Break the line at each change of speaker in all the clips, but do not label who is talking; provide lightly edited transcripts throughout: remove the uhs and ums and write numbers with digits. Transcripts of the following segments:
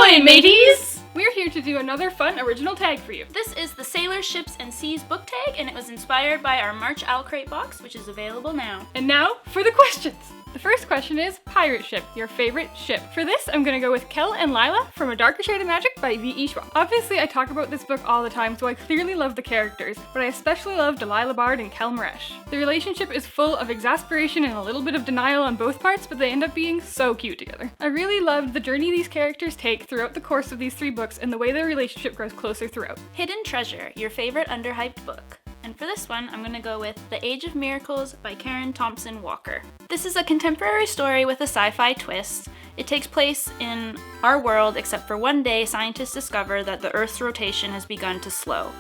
Ahoy, mateys! We're here to do another fun original tag for you.
This is the Sailors, Ships, and Seas book tag, and it was inspired by our March OwlCrate box, which is available now.
And now for the questions. The first question is pirate ship, your favorite ship. For this, I'm gonna go with Kel and Lila from A Darker Shade of Magic by V.E. Schwab. Obviously, I talk about this book all the time, so I clearly love the characters, but I especially love Delilah Bard and Kel Maresh. The relationship is full of exasperation and a little bit of denial on both parts, but they end up being so cute together. I really loved the journey these characters take throughout the course of these 3 books and the way their relationship grows closer throughout.
Hidden Treasure, your favorite underhyped book. And for this one, I'm gonna go with The Age of Miracles by Karen Thompson Walker. This is a contemporary story with a sci-fi twist. It takes place in our world, except for one day, scientists discover that the Earth's rotation has begun to slow.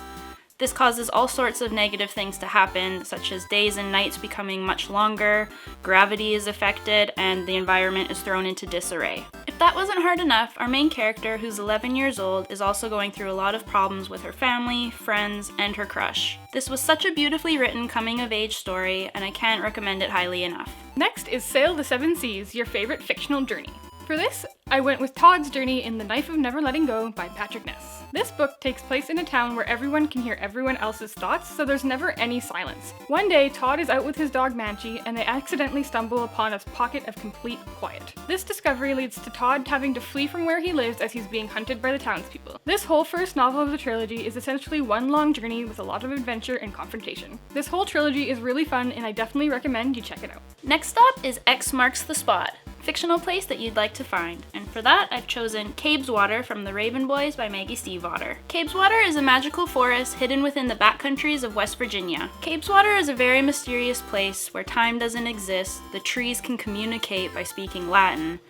This causes all sorts of negative things to happen, such as days and nights becoming much longer, gravity is affected, and the environment is thrown into disarray. If that wasn't hard enough, our main character, who's 11 years old, is also going through a lot of problems with her family, friends, and her crush. This was such a beautifully written coming-of-age story, and I can't recommend it highly enough.
Next is Sail the Seven Seas, your favorite fictional journey. For this, I went with Todds Journey in The Knife of Never Letting Go by Patrick Ness. This book takes place in a town where everyone can hear everyone else's thoughts, so there's never any silence. One day, Todd is out with his dog Manchi, and they accidentally stumble upon a pocket of complete quiet. This discovery leads to Todd having to flee from where he lives as he's being hunted by the townspeople. This whole first novel of the trilogy is essentially one long journey with a lot of adventure and confrontation. This whole trilogy is really fun, and I definitely recommend you check it out.
Next up is Xmarks Spot, fictional place that you'd like to find. And for that, I've chosen Cabeswater from The Raven Boys by Maggie Stiefvater. Cabeswater is a magical forest hidden within the backcountries of West Virginia. Cabeswater is a very mysterious place where time doesn't exist, the trees can communicate by speaking Latin,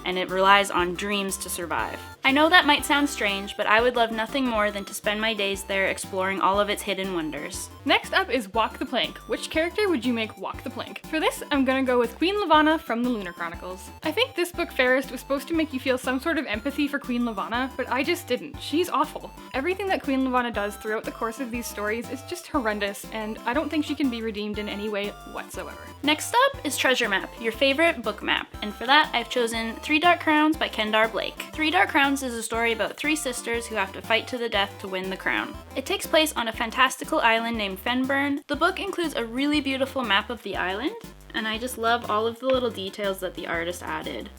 and it relies on dreams to survive. I know that might sound strange, but I would love nothing more than to spend my days there exploring all of its hidden wonders.
Next up is Walk the Plank. Which character would you make walk the plank? For this, I'm gonna go with Queen Lavanna from the Lunar Chronicles. I think this book, Fairest, was supposed to make you feel some sort of empathy for Queen Lavanna, but I just didn't. She's awful. Everything that Queen Lavanna does throughout the course of these stories is just horrendous, and I don't think she can be redeemed in any way whatsoever.
Next up is Treasure Map, your favorite book map, and for that I've chosen 3 Dark Crowns by Kendar Blake. 3 Dark Crowns is a story about 3 sisters who have to fight to the death to win the crown. It takes place on a fantastical island named Fenburn. The book includes a really beautiful map of the island, and I just love all of the little details that the artist added.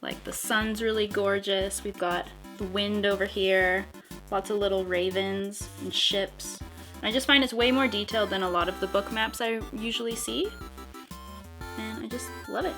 Like the sun's really gorgeous, we've got the wind over here, lots of little ravens and ships. I just find it's way more detailed than a lot of the book maps I usually see, and I just love it.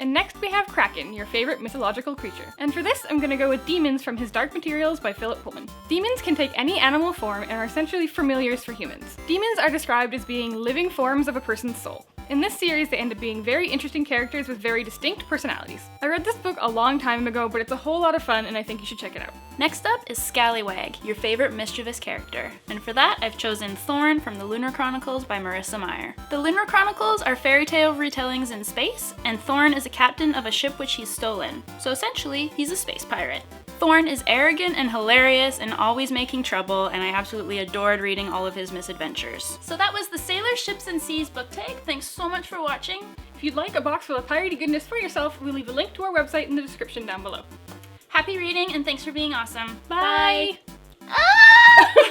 And next we have Kraken, your favorite mythological creature. And for this, I'm gonna go with Demons from His Dark Materials by Philip Pullman. Demons can take any animal form and are essentially familiars for humans. Demons are described as being living forms of a person's soul. In this series, they end up being very interesting characters with very distinct personalities. I read this book a long time ago, but it's a whole lot of fun and I think you should check it out.
Next up is Scallywag, your favorite mischievous character. And for that, I've chosen Thorin from the Lunar Chronicles by Marissa Meyer. The Lunar Chronicles are fairy tale retellings in space, and Thorin is a captain of a ship which he's stolen. So essentially, he's a space pirate. Thorin is arrogant and hilarious and always making trouble, and I absolutely adored reading all of his misadventures. So that was the Sailors, Ships, and Seas book tag. Thanks so much for watching.
If you'd like a box full of piratey goodness for yourself, we'll leave a link to our website in the description down below.
Happy reading, and thanks for being awesome.
Bye!
Bye. Ah!